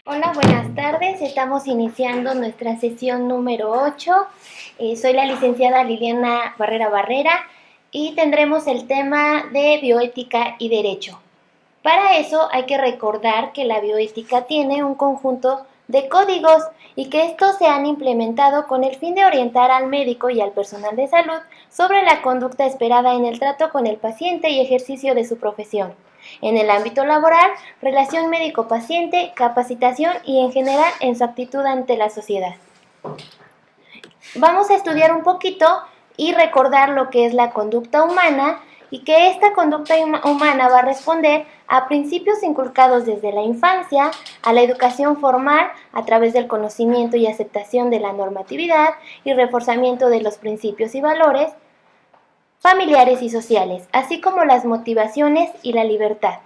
Hola, buenas tardes. Estamos iniciando nuestra sesión número 8. Soy la licenciada Liliana Barrera Barrera y tendremos el tema de bioética y derecho. Para eso hay que recordar que la bioética tiene un conjunto de códigos y que estos se han implementado con el fin de orientar al médico y al personal de salud sobre la conducta esperada en el trato con el paciente y ejercicio de su profesión. En el ámbito laboral, relación médico-paciente, capacitación y en general en su actitud ante la sociedad. Vamos a estudiar un poquito y recordar lo que es la conducta humana y que esta conducta humana va a responder a principios inculcados desde la infancia, a la educación formal a través del conocimiento y aceptación de la normatividad y reforzamiento de los principios y valores familiares y sociales, así como las motivaciones y la libertad.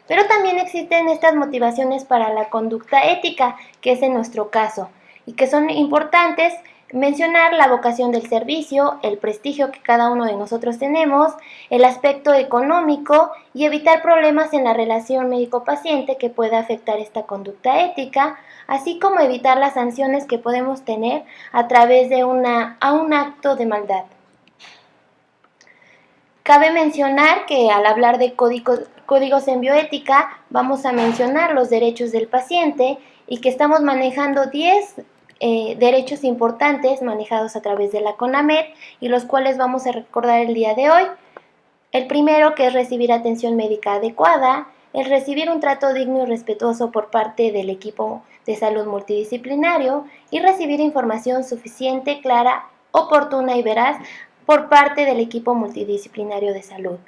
Pero también existen estas motivaciones para la conducta ética, que es en nuestro caso, y que son importantes mencionar la vocación del servicio, el prestigio que cada uno de nosotros tenemos, el aspecto económico y evitar problemas en la relación médico-paciente que pueda afectar esta conducta ética, así como evitar las sanciones que podemos tener a través de un acto de maldad. Cabe mencionar que al hablar de códigos en bioética vamos a mencionar los derechos del paciente y que estamos manejando 10 derechos importantes manejados a través de la CONAMED y los cuales vamos a recordar el día de hoy. El primero, que es recibir atención médica adecuada, el recibir un trato digno y respetuoso por parte del equipo de salud multidisciplinario y recibir información suficiente, clara, oportuna y veraz por parte del equipo multidisciplinario de salud.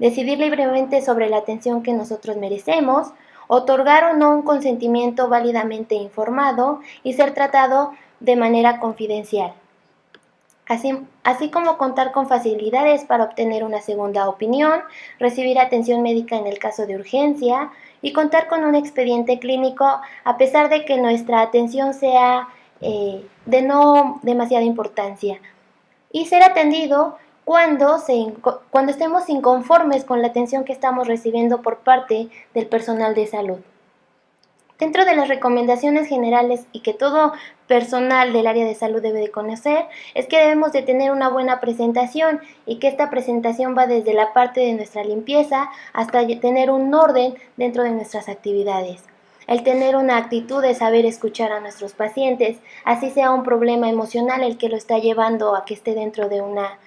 Decidir libremente sobre la atención que nosotros merecemos, otorgar o no un consentimiento válidamente informado y ser tratado de manera confidencial. Así como contar con facilidades para obtener una segunda opinión, recibir atención médica en el caso de urgencia y contar con un expediente clínico a pesar de que nuestra atención sea de no demasiada importancia. Y ser atendido cuando estemos inconformes con la atención que estamos recibiendo por parte del personal de salud. Dentro de las recomendaciones generales y que todo personal del área de salud debe de conocer, es que debemos de tener una buena presentación y que esta presentación va desde la parte de nuestra limpieza hasta tener un orden dentro de nuestras actividades. El tener una actitud de saber escuchar a nuestros pacientes, así sea un problema emocional el que lo está llevando a que esté dentro de una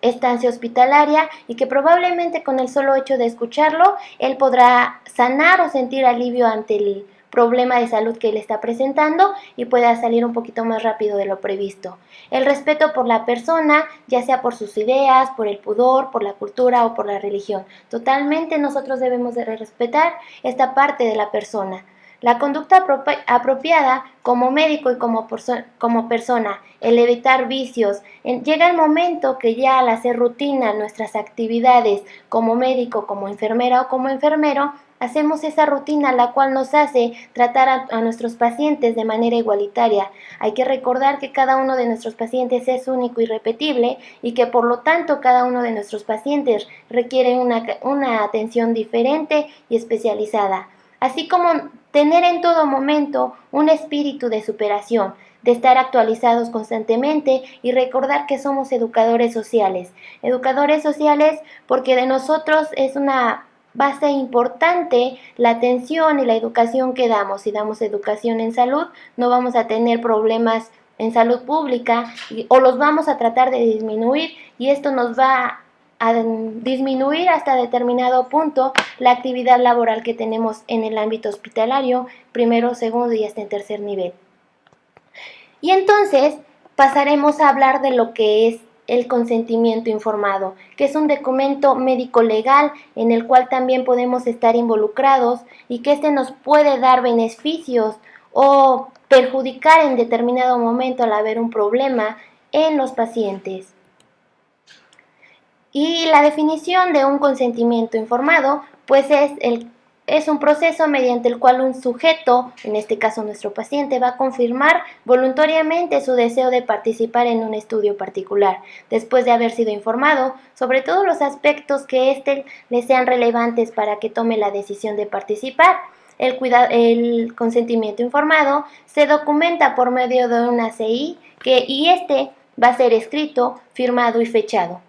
estancia hospitalaria y que probablemente con el solo hecho de escucharlo, él podrá sanar o sentir alivio ante el problema de salud que él está presentando y pueda salir un poquito más rápido de lo previsto. El respeto por la persona, ya sea por sus ideas, por el pudor, por la cultura o por la religión. Totalmente nosotros debemos de respetar esta parte de la persona. La conducta apropiada como médico y como persona, el evitar vicios. Llega el momento que ya al hacer rutina nuestras actividades como médico, como enfermera o como enfermero, hacemos esa rutina la cual nos hace tratar a nuestros pacientes de manera igualitaria. Hay que recordar que cada uno de nuestros pacientes es único y irrepetible y que por lo tanto cada uno de nuestros pacientes requiere una atención diferente y especializada. Así como tener en todo momento un espíritu de superación, de estar actualizados constantemente y recordar que somos educadores sociales. Educadores sociales porque de nosotros es una base importante la atención y la educación que damos. Si damos educación en salud, no vamos a tener problemas en salud pública o los vamos a tratar de disminuir y esto nos va a disminuir hasta determinado punto la actividad laboral que tenemos en el ámbito hospitalario, primero, segundo y hasta en tercer nivel. Y entonces pasaremos a hablar de lo que es el consentimiento informado, que es un documento médico legal en el cual también podemos estar involucrados y que este nos puede dar beneficios o perjudicar en determinado momento al haber un problema en los pacientes. Y la definición de un consentimiento informado, pues es es un proceso mediante el cual un sujeto, en este caso nuestro paciente, va a confirmar voluntariamente su deseo de participar en un estudio particular, después de haber sido informado sobre todos los aspectos que le sean relevantes para que tome la decisión de participar. El consentimiento informado se documenta por medio de una CI y va a ser escrito, firmado y fechado.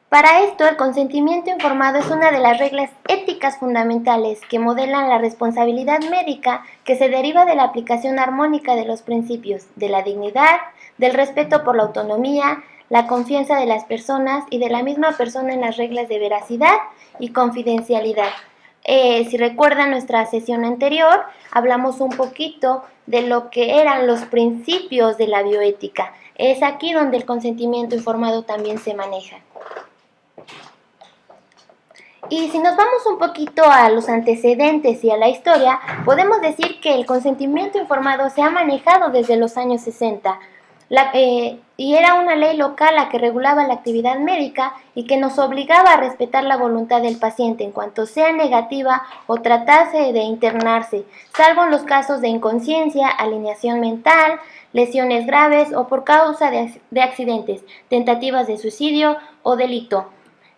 Para esto, el consentimiento informado es una de las reglas éticas fundamentales que modelan la responsabilidad médica que se deriva de la aplicación armónica de los principios de la dignidad, del respeto por la autonomía, la confianza de las personas y de la misma persona en las reglas de veracidad y confidencialidad. Si recuerdan nuestra sesión anterior, hablamos un poquito de lo que eran los principios de la bioética. Es aquí donde el consentimiento informado también se maneja. Y si nos vamos un poquito a los antecedentes y a la historia, podemos decir que el consentimiento informado se ha manejado desde los años 60 y era una ley local la que regulaba la actividad médica y que nos obligaba a respetar la voluntad del paciente en cuanto sea negativa o tratase de internarse, salvo en los casos de inconsciencia, alineación mental, lesiones graves o por causa de accidentes, tentativas de suicidio o delito.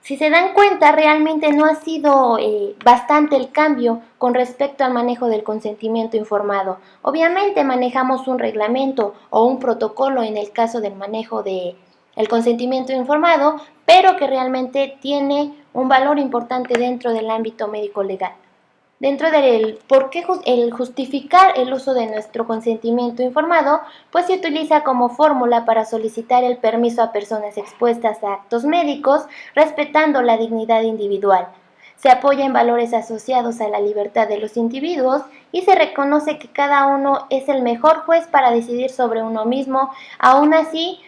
Si se dan cuenta, realmente no ha sido bastante el cambio con respecto al manejo del consentimiento informado. Obviamente manejamos un reglamento o un protocolo en el caso del manejo del consentimiento informado, pero que realmente tiene un valor importante dentro del ámbito médico-legal. Dentro del por qué el justificar el uso de nuestro consentimiento informado, pues se utiliza como fórmula para solicitar el permiso a personas expuestas a actos médicos, respetando la dignidad individual. Se apoya en valores asociados a la libertad de los individuos y se reconoce que cada uno es el mejor juez para decidir sobre uno mismo. Aún así,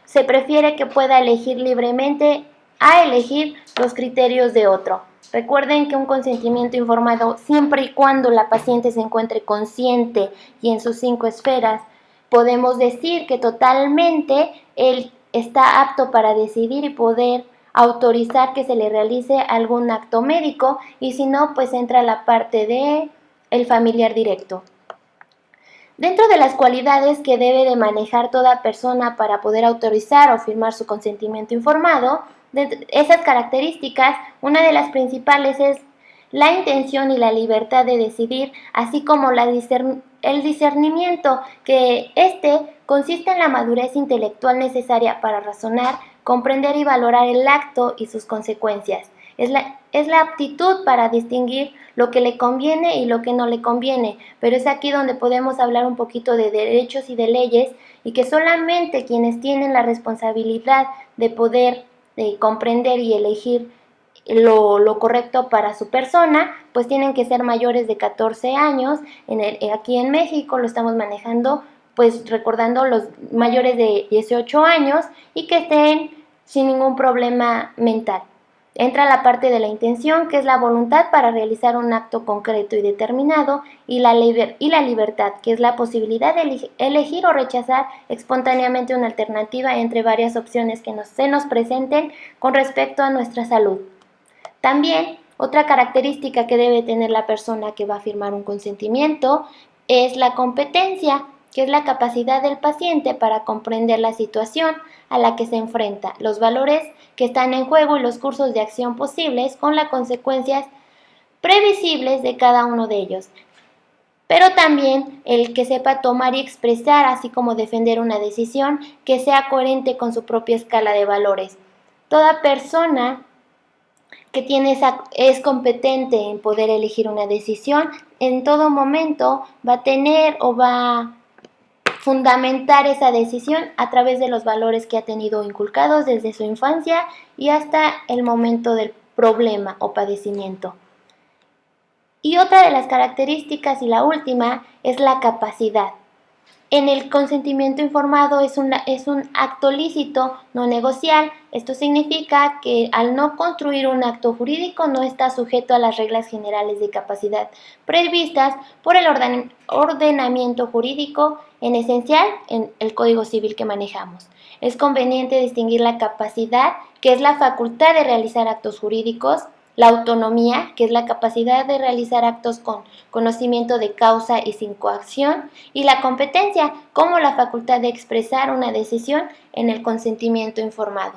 se prefiere que pueda elegir libremente a elegir los criterios de otro. Recuerden que un consentimiento informado, siempre y cuando la paciente se encuentre consciente y en sus 5 esferas, podemos decir que totalmente él está apto para decidir y poder autorizar que se le realice algún acto médico, y si no, pues entra la parte de el familiar directo. Dentro de las cualidades que debe de manejar toda persona para poder autorizar o firmar su consentimiento informado, de esas características, una de las principales es la intención y la libertad de decidir, así como el discernimiento, que consiste en la madurez intelectual necesaria para razonar, comprender y valorar el acto y sus consecuencias. Es la aptitud para distinguir lo que le conviene y lo que no le conviene, pero es aquí donde podemos hablar un poquito de derechos y de leyes, y que solamente quienes tienen la responsabilidad de poder comprender y elegir lo correcto para su persona, pues tienen que ser mayores de 14 años. Aquí en México lo estamos manejando, pues recordando los mayores de 18 años y que estén sin ningún problema mental. Entra la parte de la intención, que es la voluntad para realizar un acto concreto y determinado, y la libertad, que es la posibilidad de elegir o rechazar espontáneamente una alternativa entre varias opciones que se nos presenten con respecto a nuestra salud. También, otra característica que debe tener la persona que va a firmar un consentimiento es la competencia, que es la capacidad del paciente para comprender la situación a la que se enfrenta, los valores que están en juego y los cursos de acción posibles con las consecuencias previsibles de cada uno de ellos. Pero también el que sepa tomar y expresar, así como defender una decisión que sea coherente con su propia escala de valores. Toda persona que es competente en poder elegir una decisión, en todo momento va a tener o va a fundamentar esa decisión a través de los valores que ha tenido inculcados desde su infancia y hasta el momento del problema o padecimiento. Y otra de las características, y la última, es la capacidad. En el consentimiento informado es un acto lícito no negocial. Esto significa que al no construir un acto jurídico no está sujeto a las reglas generales de capacidad previstas por el ordenamiento jurídico, en esencial en el Código Civil que manejamos. es conveniente distinguir la capacidad, que es la facultad de realizar actos jurídicos, la autonomía, que es la capacidad de realizar actos con conocimiento de causa y sin coacción, y la competencia, como la facultad de expresar una decisión en el consentimiento informado.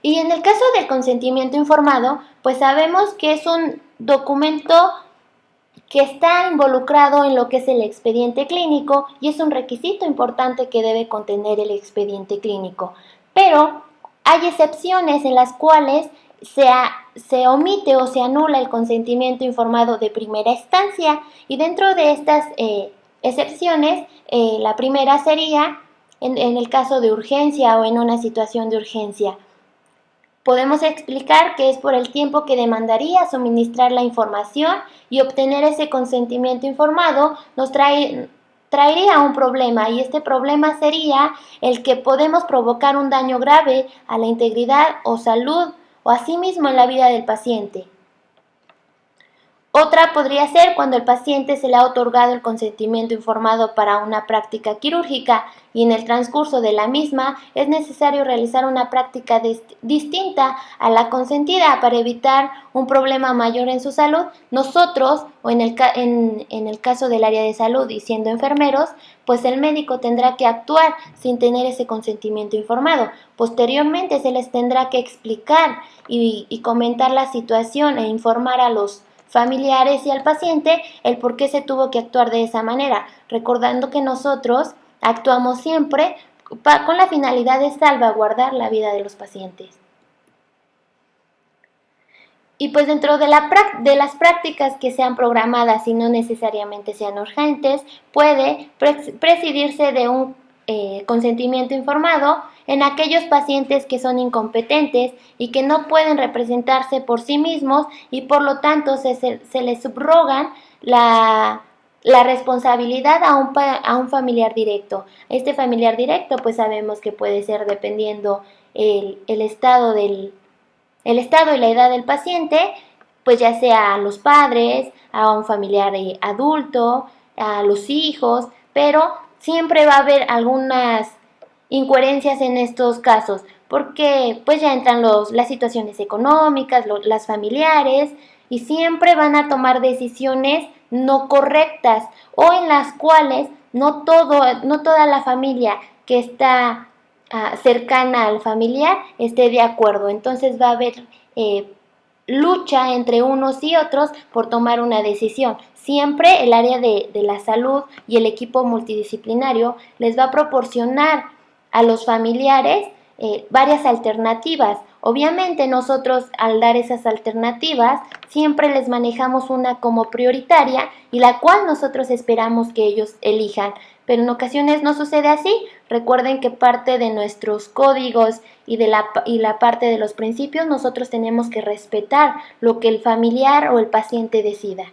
Y en el caso del consentimiento informado, pues sabemos que es un documento que está involucrado en lo que es el expediente clínico y es un requisito importante que debe contener el expediente clínico. Pero hay excepciones en las cuales se omite o se anula el consentimiento informado de primera instancia, y dentro de estas excepciones, la primera sería en el caso de urgencia o en una situación de urgencia. Podemos explicar que es por el tiempo que demandaría suministrar la información, y obtener ese consentimiento informado nos traería un problema, y este problema sería el que podemos provocar un daño grave a la integridad o salud o asimismo en la vida del paciente. Otra podría ser cuando al paciente se le ha otorgado el consentimiento informado para una práctica quirúrgica y en el transcurso de la misma es necesario realizar una práctica distinta a la consentida para evitar un problema mayor en su salud. Nosotros, o en el caso del área de salud y siendo enfermeros, pues el médico tendrá que actuar sin tener ese consentimiento informado. Posteriormente se les tendrá que explicar y comentar la situación e informar a los familiares y al paciente el por qué se tuvo que actuar de esa manera, recordando que nosotros actuamos siempre con la finalidad de salvaguardar la vida de los pacientes. Y pues dentro de las prácticas que sean programadas y no necesariamente sean urgentes, puede presidirse de un consentimiento informado en aquellos pacientes que son incompetentes y que no pueden representarse por sí mismos y por lo tanto se les subrogan la responsabilidad a un familiar directo. Este familiar directo pues sabemos que puede ser dependiendo el estado y la edad del paciente, pues ya sea a los padres, a un familiar adulto, a los hijos, pero siempre va a haber algunas incoherencias en estos casos, porque pues ya entran las situaciones económicas, las familiares, y siempre van a tomar decisiones no correctas o en las cuales no toda la familia que está cercana al familiar esté de acuerdo. Entonces va a haber lucha entre unos y otros por tomar una decisión. Siempre el área de la salud y el equipo multidisciplinario les va a proporcionar a los familiares varias alternativas. Obviamente nosotros al dar esas alternativas siempre les manejamos una como prioritaria y la cual nosotros esperamos que ellos elijan, pero en ocasiones no sucede así. Recuerden que parte de nuestros códigos y la parte de los principios nosotros tenemos que respetar lo que el familiar o el paciente decida.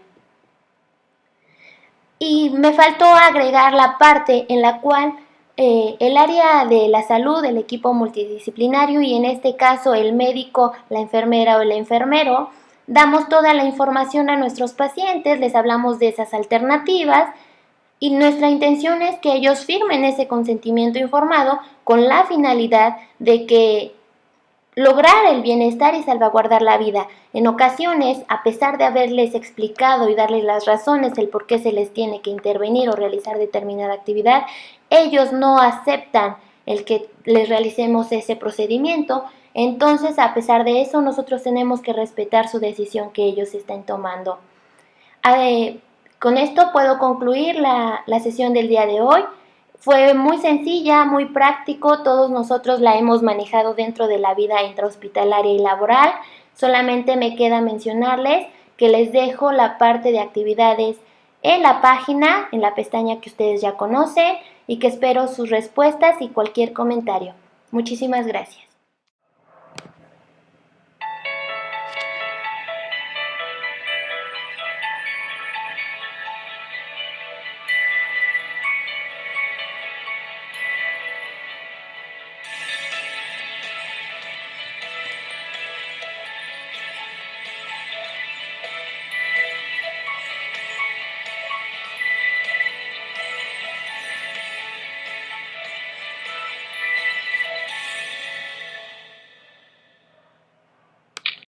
Y me faltó agregar la parte en la cual el área de la salud, el equipo multidisciplinario y en este caso el médico, la enfermera o el enfermero, damos toda la información a nuestros pacientes, les hablamos de esas alternativas y nuestra intención es que ellos firmen ese consentimiento informado con la finalidad de que lograr el bienestar y salvaguardar la vida. En ocasiones, a pesar de haberles explicado y darles las razones el por qué se les tiene que intervenir o realizar determinada actividad, ellos no aceptan el que les realicemos ese procedimiento. Entonces, a pesar de eso, nosotros tenemos que respetar su decisión que ellos estén tomando. Con esto puedo concluir la sesión del día de hoy. Fue muy sencilla, muy práctico, todos nosotros la hemos manejado dentro de la vida intrahospitalaria y laboral. Solamente me queda mencionarles que les dejo la parte de actividades en la página, en la pestaña que ustedes ya conocen, y que espero sus respuestas y cualquier comentario. Muchísimas gracias.